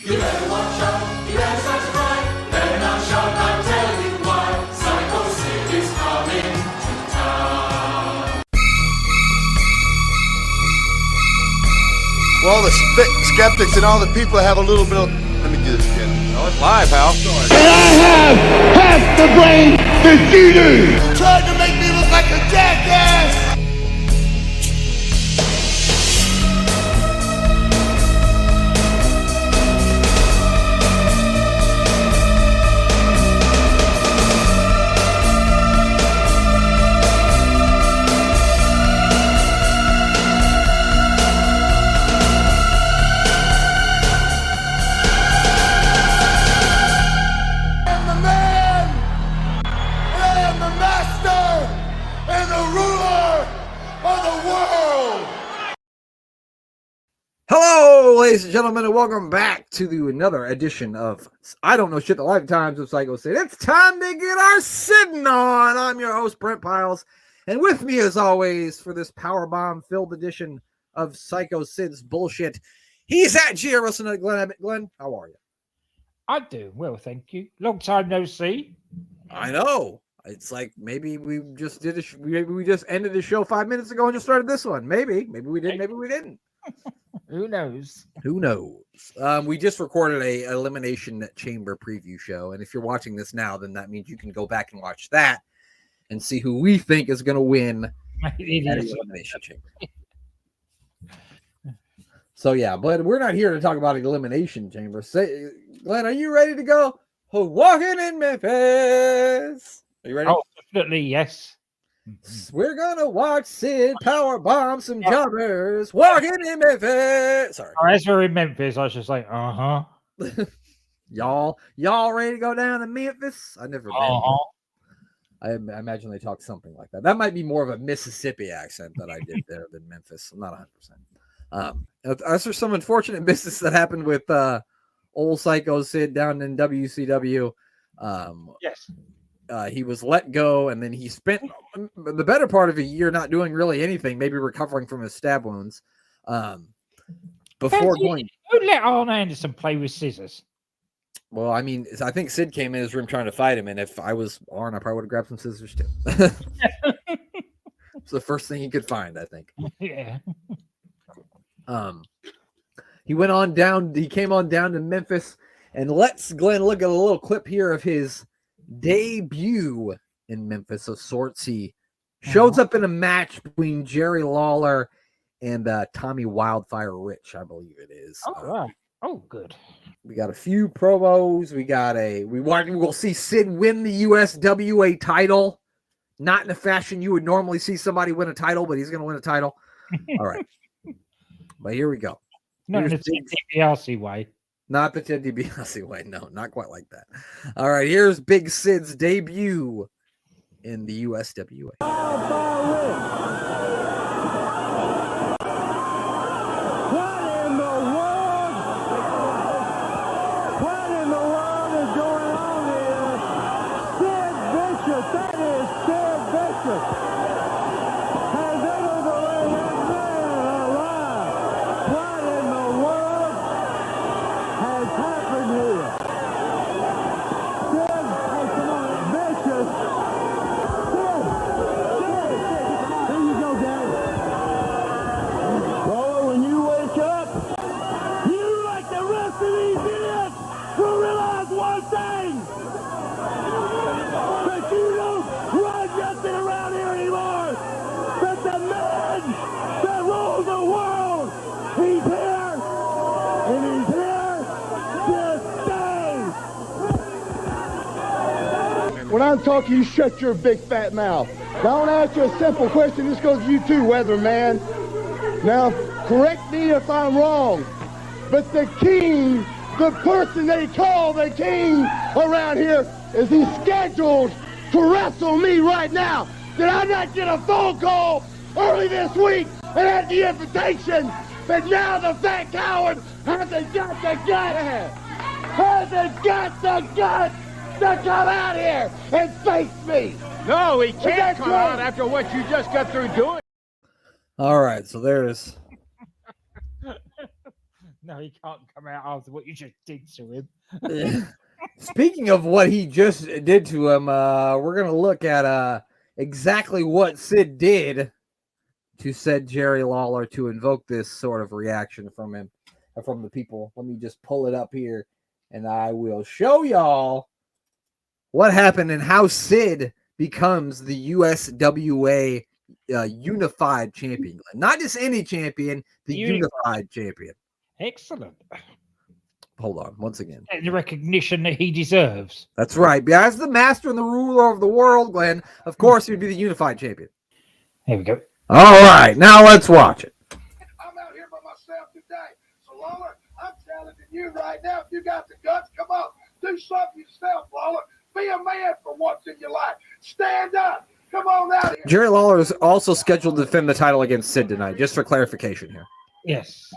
You better watch out, you better start to cry. Better not shout, I'll tell you why. Sycho Sid is coming to town. Well, all the skeptics and all the people have a little bit of... Let me do this again. Oh, it's live, pal. And I have half the brain that you do. Tried to make me look like a jackass! Hello, ladies and gentlemen, and welcome back to another edition of I Don't Know Shit, the Lifetimes of Sycho Sid. It's time to get our sitting on. I'm your host, Brent Piles, and with me, as always, for this powerbomb-filled edition of Sycho Sid's bullshit, he's at G. Wilson. Glenn, how are you? I do. Well, thank you. Long time no see. I know. It's like maybe we just did maybe we just ended the show 5 minutes ago and just started this one. Maybe we did. Maybe we didn't. Who knows? Who knows? We just recorded a Elimination Chamber preview show, and if you're watching this now, then that means you can go back and watch that and see who we think is going to win at Elimination Chamber. So yeah, but we're not here to talk about Elimination Chamber. Glenn, are you ready to go? Walking in Memphis. Are you ready? Oh, definitely yes. We're gonna watch Sid power bomb some jobbers walking in Memphis. Sorry. As we're in Memphis, I was just like, y'all ready to go down to Memphis? I've never been. I imagine they talk something like that. That might be more of a Mississippi accent that I did there than Memphis. I'm not 100%. As for some unfortunate business that happened with old Sycho Sid down in WCW. yes. He was let go, and then he spent the better part of a year not doing really anything, maybe recovering from his stab wounds. Before going, Who let Arn Anderson play with scissors? Well, I mean, I think Sid came in his room trying to fight him, and if I was Arn, I probably would have grabbed some scissors too. It's the first thing he could find, I think. Yeah. He went on down. He came on down to Memphis, and let's Glenn look at a little clip here of his debut in Memphis of sorts. He shows up in a match between Jerry Lawler and Tommy Wildfire Rich, I believe it is. Oh, right. Oh, good. We got a few promos. We'll see Sid win the USWA title, not in the fashion you would normally see somebody win a title, but he's going to win a title. All right, but here we go. Not in the DiBiase way. Not the Ted DiBiase way. No, not quite like that. All right, here's Big Sid's debut in the USWA. What in the world? What in the world is going on here? Sid Vicious, that is Sid Vicious. Has anybody alive? What in the world has happened here? Sid, hey, come on, Vicious. Sid, here you go, Daddy. Well, when you wake up, you, like the rest of these idiots, will realize one thing. That you don't run nothing around here anymore. That the man that rules the world, he's here, and he's here to stay. When I'm talking, you shut your big fat mouth. Now, I want to ask you a simple question. This goes to you too, Weatherman. Now, correct me if I'm wrong, but the king, the person they call the king around here, is he scheduled to wrestle me right now? Did I not get a phone call early this week and had the invitation that now the fat coward hasn't got the guts to come out here and face me? No, he can't come out after what you just got through doing. All right, so there's No, he can't come out after what you just did to him. Speaking of what he just did to him, we're gonna look at exactly what Sid did to said Jerry Lawler to invoke this sort of reaction from him, from the people. Let me just pull it up here, and I will show y'all what happened and how Sid becomes the USWA unified champion. Not just any champion, the unified champion. Excellent. Hold on, once again. And the recognition that he deserves. That's right. As the master and the ruler of the world, Glenn, of course he would be the unified champion. Here we go. All right, now let's watch it. I'm out here by myself today. So, Lawler, I'm challenging you right now. If you got the guts, come on. Do something yourself, Lawler. Be a man for once in your life. Stand up. Come on out here. Jerry Lawler is also scheduled to defend the title against Sid tonight, just for clarification here. Yes.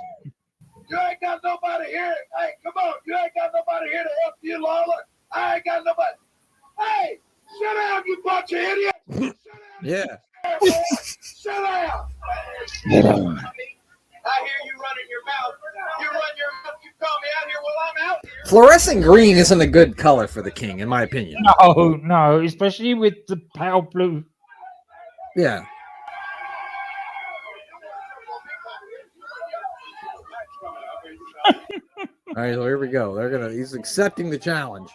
You ain't got nobody here. Hey, come on. You ain't got nobody here to help you, Lawler. I ain't got nobody. Hey, sit down, you bunch of idiots. Sit down. Yeah. Sit down. Get on. I hear you running your mouth. You run your mouth. You call me out here while I'm out here. Fluorescent green isn't a good color for the king, in my opinion. No, especially with the pale blue. Yeah. All right, so here we go. He's accepting the challenge.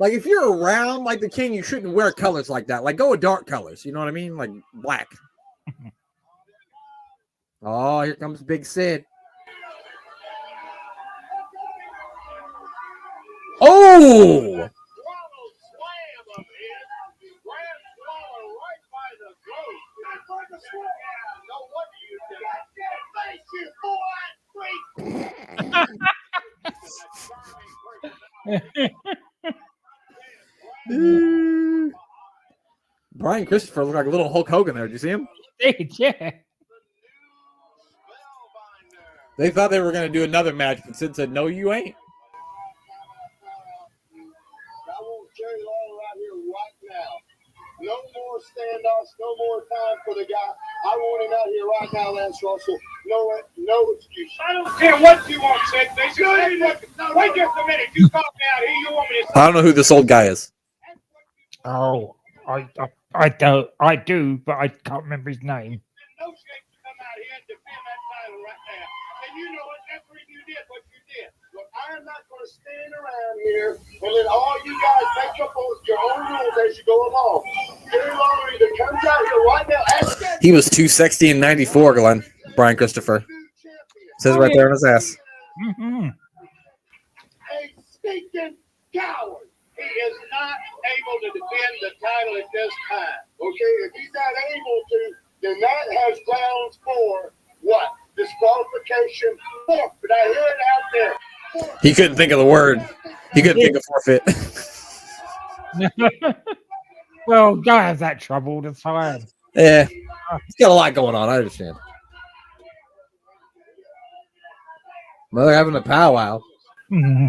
Like, if you're around like the king, you shouldn't wear colors like that. Like, go with dark colors. You know what I mean? Like black. Oh, here comes Big Sid. Oh! Brian Christopher looked like a little Hulk Hogan there. Did you see him? Yeah. They thought they were going to do another match, but Sid said, "No, you ain't." I want Jerry Lawler out here right now. No more standoffs, no more time for the guy. I want him out here right now, Lance Russell. No excuse. I don't care what you want, Sid. Wait just a minute. You called me out here. You want me to I don't know who this old guy is. Oh, I don't. I do, but I can't remember his name. no shape to come out here and defend that title right now. And you know what? That's when you did what you did. Look, I'm not going to stand around here and let all you guys make up your own rules as you go along. Jerry Lawler either comes out here right now. He was 260 in 94, Glenn. Brian Christopher. Says right there on his ass. Mm-hmm. A stinking coward. He is not able to defend the title at this time. Okay, if he's not able to, then that has grounds for what? Disqualification. But I hear it out there. He couldn't think of the word. He couldn't think of forfeit. Well, guy has that trouble all the time. Yeah. He's got a lot going on. I understand. Well, they're having a powwow. Mhm.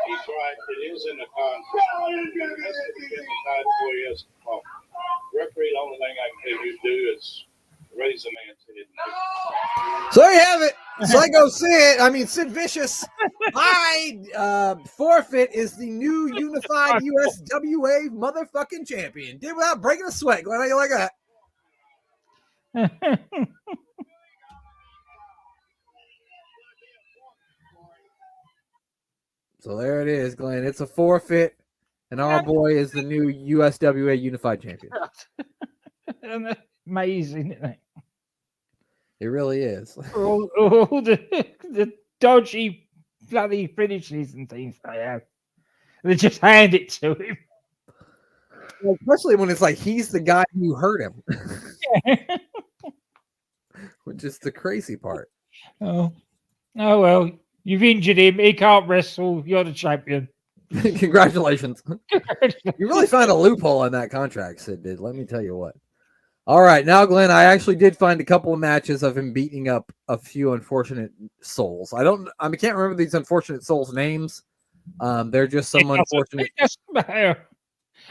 He's right. It is in the contract. Well, referee, the only thing I can tell you to do is raise the man's head. So there you have it. Sycho Sid, Sid Vicious. Forfeit is the new unified USWA motherfucking champion. Did without breaking a sweat. Glenn, how you like that? So there it is, Glenn. It's a forfeit, and our boy is the new USWA unified champion. Amazing, isn't it? It really is. All the dodgy bloody finishes and things they have. They just hand it to him. Well, especially when it's like he's the guy who hurt him. Which is the crazy part. Oh well. You've injured him. He can't wrestle. You're the champion. Congratulations. You really found a loophole on that contract, Sid did. Let me tell you what. All right. Now, Glenn, I actually did find a couple of matches of him beating up a few unfortunate souls. I can't remember these unfortunate souls' names. They're just some unfortunate. It doesn't matter.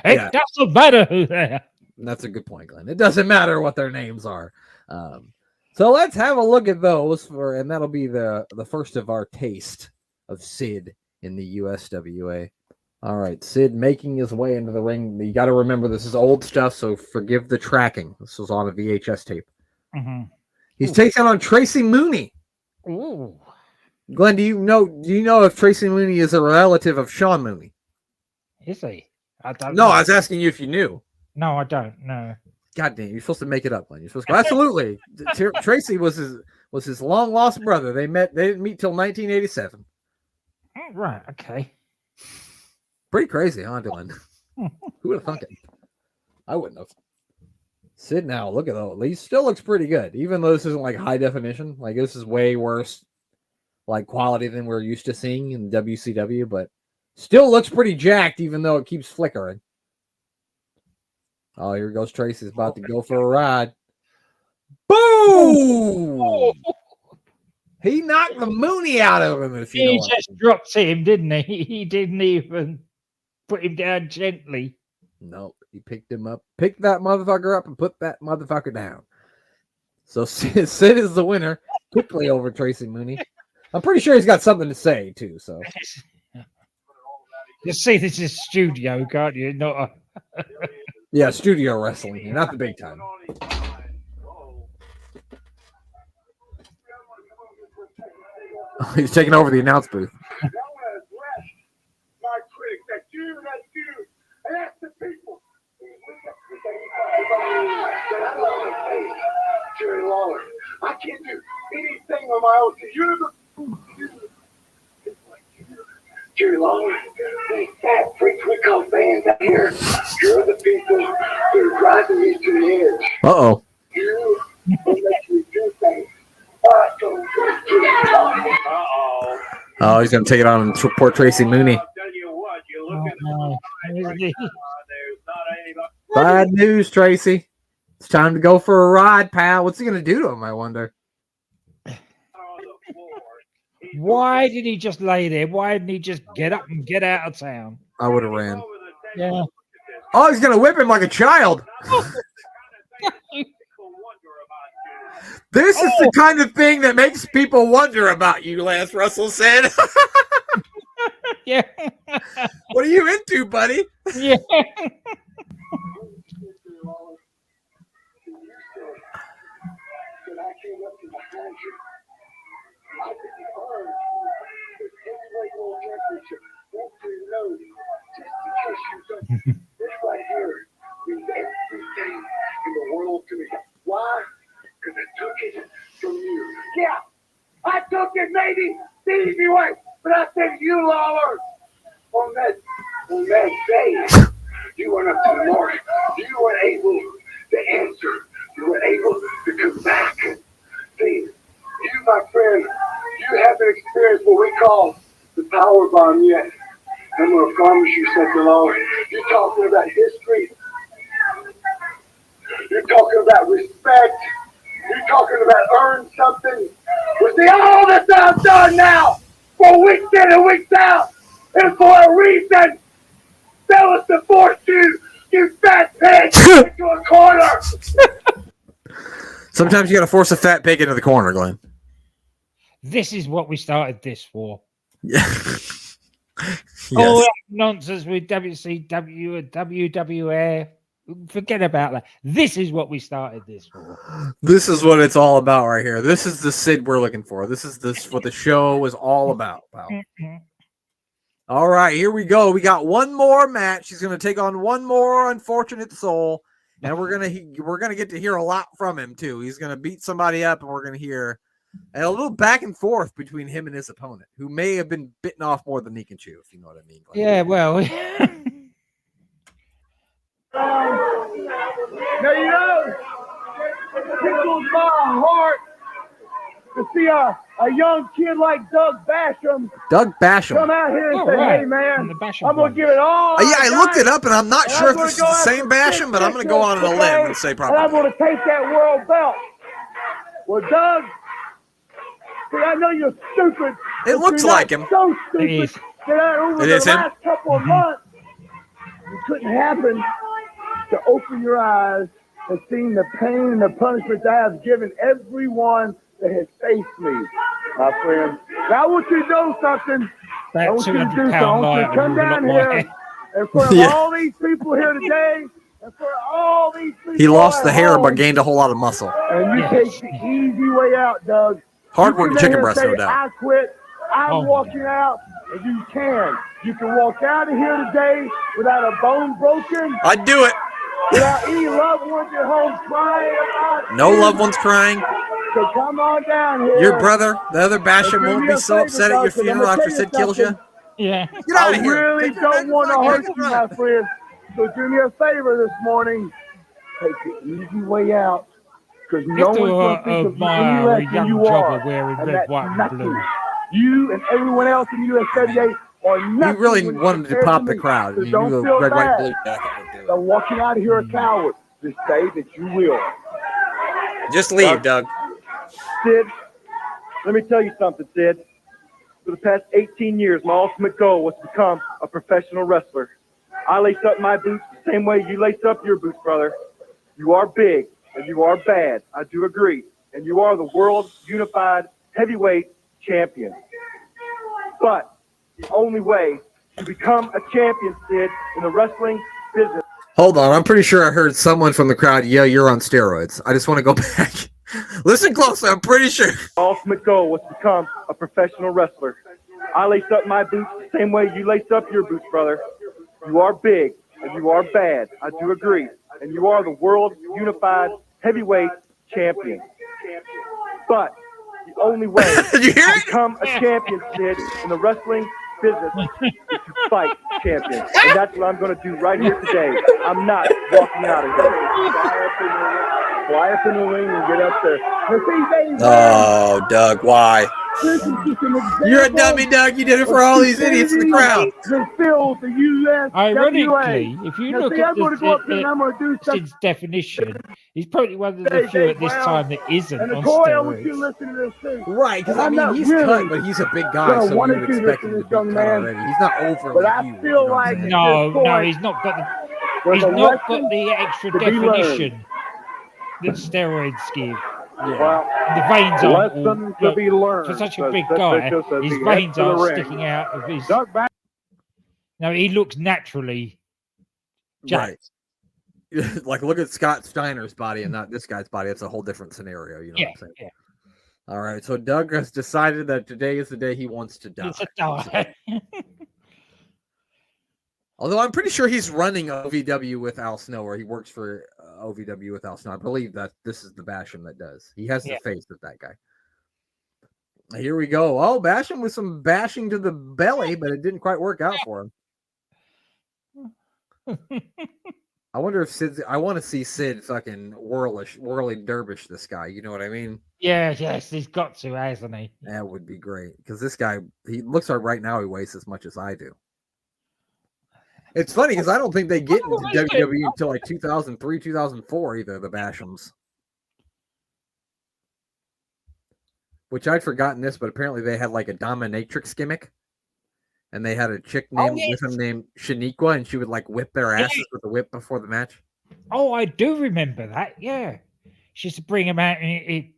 It doesn't matter who they are. That's a good point, Glenn. It doesn't matter what their names are. So let's have a look at those and that'll be the first of our taste of Sid in the USWA. All right, Sid making his way into the ring. You got to remember this is old stuff, so forgive the tracking. This was on a VHS tape. Mm-hmm. He's taking on Tracy Mooney. Ooh. Glenn, do you know if Tracy Mooney is a relative of Sean Mooney? Is he? I don't No, know. I was asking you if you knew. No, I don't know. God damn, you're supposed to make it up, Glenn. You're supposed to go, absolutely. Tracy was his long lost brother. They didn't meet till 1987. Oh, right, okay. Pretty crazy, huh, Glenn? Who would have thunk it? I wouldn't have. Sid now, look at that. He still looks pretty good, even though this isn't like high definition. Like this is way worse, like quality than we're used to seeing in WCW, but still looks pretty jacked, even though it keeps flickering. Oh, here goes Tracy's about to go for a ride. Boom! He knocked the Mooney out of him. If you know He just dropped him, didn't he? He didn't even put him down gently. Nope. He picked him up, picked that motherfucker up, and put that motherfucker down. So Sid is the winner quickly over Tracy Mooney. I'm pretty sure he's got something to say too. So you see, this is studio, can't you? Not a... yeah, studio wrestling here, not the big time. He's taking over the announce booth. My critic, that's you, and that's the people. Jerry Lawler, I can't do anything on my own. You're the Jerry Lawler, these fat freaks we call fans out here. You're the people that are driving me to the edge. Uh-oh. You will make me do things. Oh, he's going to take it on and support Tracy Mooney. Bad news, Tracy. It's time to go for a ride, pal. What's he going to do to him, I wonder? Why did he just lay there? Why didn't he just get up and get out of town? I would have ran. Yeah. Oh, he's going to whip him like a child. This is the kind of thing that makes people wonder about you, Lance Russell said. Yeah. What are you into, buddy? Yeah. This right here means everything in the world to me. Why? Because I took it from you. Yeah, I took it maybe the easy way, but I said you, Lawler, on that day, you went up to the north. You were able to answer. You were able to come back. See, you, my friend, you haven't experienced what we call the power bomb yet. I'm going to promise you something, Lord. You're talking about history. You're talking about respect. You're talking about earn something. Well, see, all this I've done now, for weeks in and weeks out, and for a reason. That was to force you fat pig, into a corner. Sometimes you got to force a fat pig into the corner, Glenn. This is what we started this for. Yeah. All Yes. that nonsense with WCW and WWA. Forget about that. This is what we started this for. This is what it's all about right here. This is the Sid we're looking for. This is what the show is all about, pal. All right, here we go. We got one more match. He's going to take on one more unfortunate soul, and we're gonna get to hear a lot from him too. He's going to beat somebody up, and we're going to hear a little back and forth between him and his opponent, who may have been bitten off more than he can chew, if you know what I mean. Glenn. Yeah, well. Now, you know, it tickles my heart to see a young kid like Doug Basham Doug Basham. come out here and Oh, say, right. hey, man, And the Basham I'm going brothers. to give it all. Yeah, I looked it got, up, and I'm not and sure I'm if gonna this is go the after same Basham, but I'm going to go on a limb and say And I'm probably. going to take that world belt. Well, Doug, see, I know you're stupid. It looks but you're like him. So It stupid is. that over It the is him. last couple of months, it couldn't happen to open your eyes and seen the pain and the punishment that I have given everyone that has faced me, my friend. Now I want you to know something. I That want you to do 200 something. I pound want you to lighter come with a lot down more here hair. in front of Yeah. all these people here today, and for all these people He lost the at hair but home, gained a whole lot of muscle. and you Yes. take the easy way out, Doug. Hard-working You chicken can breast, say, no doubt. I quit. I'm Oh, my walking out, and you can. You can walk out of here today without a bone broken, I'd do it. without any loved ones at home crying about No you. loved ones crying. So come on down here. Your brother, the other Basham, and do won't me be a so favor, upset at Doug, your 'cause I'm funeral gonna after tell Sid kills you. something. Yeah. Get out I of here. really don't want to hurt you, my friend. So do me a favor this morning. Take the easy way out. Because You no have one's to going to think of you any admire a less than young you jobber are. wearing And red, that's white, and nothing. blue. You and everyone else in USWA are nothing. You really when wanted to compared pop the me. crowd. So And you don't knew feel a red, white, bad. blue jacket would do So it. walking out of here a coward. Just say that you will. Just leave, Doug. Sid, let me tell you something, Sid. For the past 18 years, my ultimate goal was to become a professional wrestler. I lace up my boots the same way you lace up your boots, brother. You are big, and you are bad. I do agree. And you are the world unified heavyweight champion. But the only way to become a champion, Sid, in the wrestling business. Hold on. I'm pretty sure I heard someone from the crowd yell, "You're on steroids." I just want to go back. Listen closely. I'm pretty sure. My ultimate goal was to become a professional wrestler. I lace up my boots the same way you lace up your boots, brother. You are big, and you are bad. I do agree. And you are the world unified heavyweight champion. But the only way Did you hear to it? become a champion, Sid, in the wrestling business is to fight champions. And that's what I'm going to do right here today. I'm not walking out of here. Fly up in the ring and get up there. Now, see, they Oh, Doug, why? This is just an example. You're a dummy, Doug. You did it for all these idiots in the crowd. The filth, the USWA. Ironically, if you Now, look see, at I'm going to go up here and I'm going to do something. Sid's definition, he's probably one of the few at this time that isn't And on Corey, I want you to steroids. listen to this too. Right, because I I'm mean, not he's really cut, but he's a big guy, gonna so wanna you would do expect this him to to this be young cut man. already. He's not overly But I huge. feel you know what I'm like saying? at No, this point, no, he's not got there's he's a not lesson got the extra to be learned. definition that steroids give. Well, The veins aren't all, lesson to look, be learned. for such a says big Sid guy, Vicious as his he heads veins to the aren't ring. sticking out of his. Doug back. No, he looks naturally jacked. Right. Like, look at Scott Steiner's body and not this guy's body. It's a whole different scenario. You know Yeah, what I'm saying? yeah. All right. So Doug has decided that today is the day he wants to die. It's a die. Although I'm pretty sure he's running OVW with Al Snow, or he works for OVW with Al Snow. I believe that this is the Basham that does. He has the face of that guy. Here we go. Oh, Basham with some bashing to the belly, but it didn't quite work out for him. I wonder if Sid's. I want to see Sid fucking whirly dervish this guy. You know what I mean? Yes, he's got to, hasn't he? That would be great because this guy, he looks like right now he weighs as much as I do. It's funny because I don't think they get into WWE until like 2003, 2004, either the Bashams. Which I'd forgotten this, but apparently they had like a dominatrix gimmick. And they had a chick with him named Shaniqua, and she would like whip their asses with a whip before the match. Oh, I do remember that. Yeah, she used to bring him out in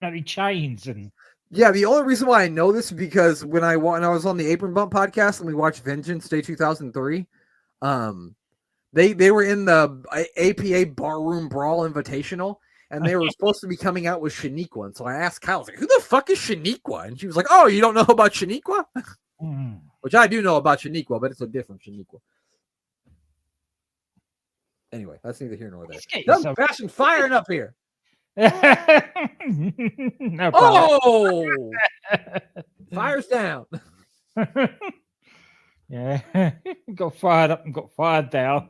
bloody chains and. Yeah, the only reason why I know this is because when I was on the Apron Bump podcast and we watched Vengeance Day 2003, they were in the APA Barroom Brawl Invitational, and they were supposed to be coming out with Shaniqua. And so I asked Kyle, I was like, "Who the fuck is Shaniqua?" And she was like, "Oh, you don't know about Shaniqua?" Which I do know about Shaniqua, but it's a different Shaniqua. Anyway, that's neither here nor there. Doug Basham firing up here. No Oh, fires down. Yeah, got fired up and got fired down.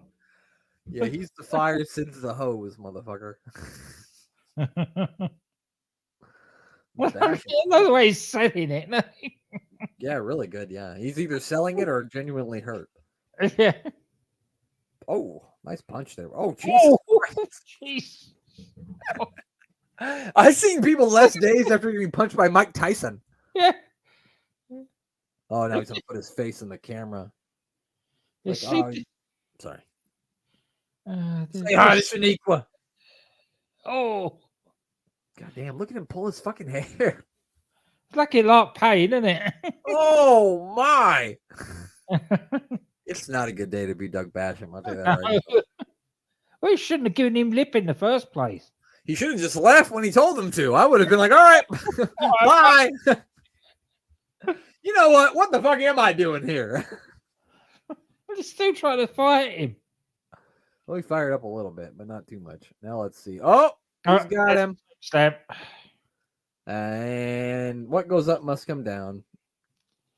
Yeah, he's the fire, Sid's the hose, motherfucker. Another way he's selling it. Yeah, really good. Yeah, he's either selling it or genuinely hurt. Yeah. Oh, nice punch there. Oh, Jesus. Jeez. I've seen people less days after getting punched by Mike Tyson. Yeah. Oh, now he's gonna put his face in the camera. Like, sorry. Say hi to Shaniqua. Oh, God damn, look at him pull his fucking hair. it's like a lot pain, isn't it? Oh my. It's not a good day to be Doug Basham. I'll tell you that right now. We shouldn't have given him lip in the first place. He should have just left when he told him to. I would have been like, all right, bye. You know what? What the fuck am I doing here? We're still trying to fight him. Well, he fired up a little bit, but not too much. Now let's see. Oh, he's got him. Stamp. And what goes up must come down.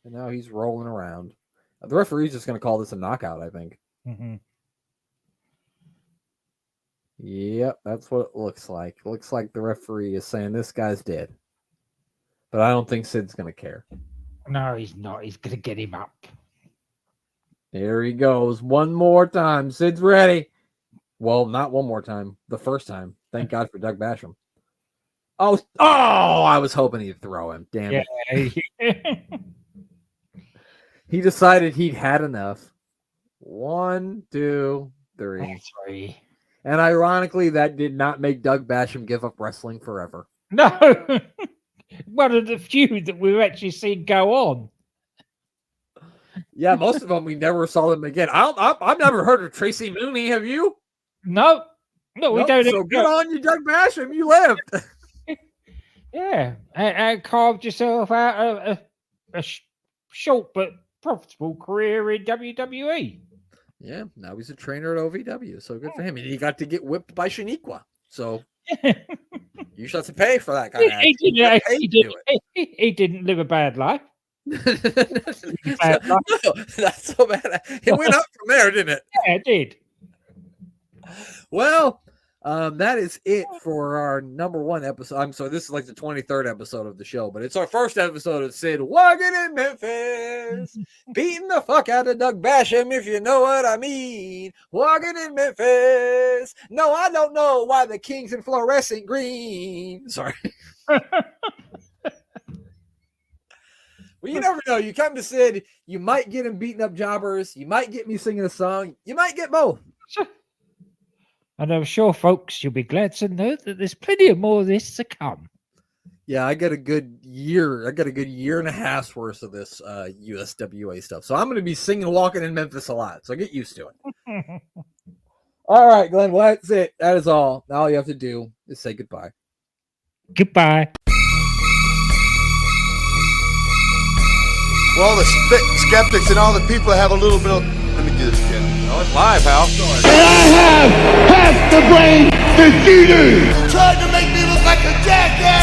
And now he's rolling around. The referee's just going to call this a knockout, I think. Mm-hmm. Yep, that's what it looks like. Looks like the referee is saying this guy's dead. But I don't think Sid's going to care. No, he's not. He's going to get him up. There he goes. One more time. Sid's ready. Well, not one more time. The first time. Thank God for Doug Basham. Oh, I was hoping he'd throw him. Damn it. He decided he'd had enough. 1, 2, 3. 3. And ironically, that did not make Doug Basham give up wrestling forever. No. One of the few that we've actually seen go on. Yeah, most of them we never saw them again. I've never heard of Tracy Mooney. Have you? No, we don't. So good on you, Doug Basham. You lived. Yeah, and carved yourself out a short but profitable career in WWE. Yeah, now he's a trainer at OVW. So good for him. And he got to get whipped by Shaniqua. So you should have to pay for that kind of action. He didn't live a bad life. No, that's so bad. It went up from there, didn't it? Yeah, it did. Well, that is it for our number 1 episode. I'm sorry, this is like the 23rd episode of the show, but it's our first episode of Sid walking in Memphis, beating the fuck out of Doug Basham, if you know what I mean. Walking in Memphis. No, I don't know why the King's in fluorescent green. Sorry. Well, you never know. You come to Sid, you might get him beating up jobbers. You might get me singing a song. You might get both. And I'm sure, folks, you'll be glad to know that there's plenty of more of this to come. Yeah, I got a good year. I got a good year and a half's worth of this USWA stuff. So I'm going to be singing Walking in Memphis a lot. So get used to it. All right, Glenn. Well, that's it. That is all. Now all you have to do is say goodbye. Goodbye. Well, the skeptics and all the people have a little bit of... Let me do this again. Oh, it's live, pal. And I have half the brain that you do. Trying to make me look like a jackass!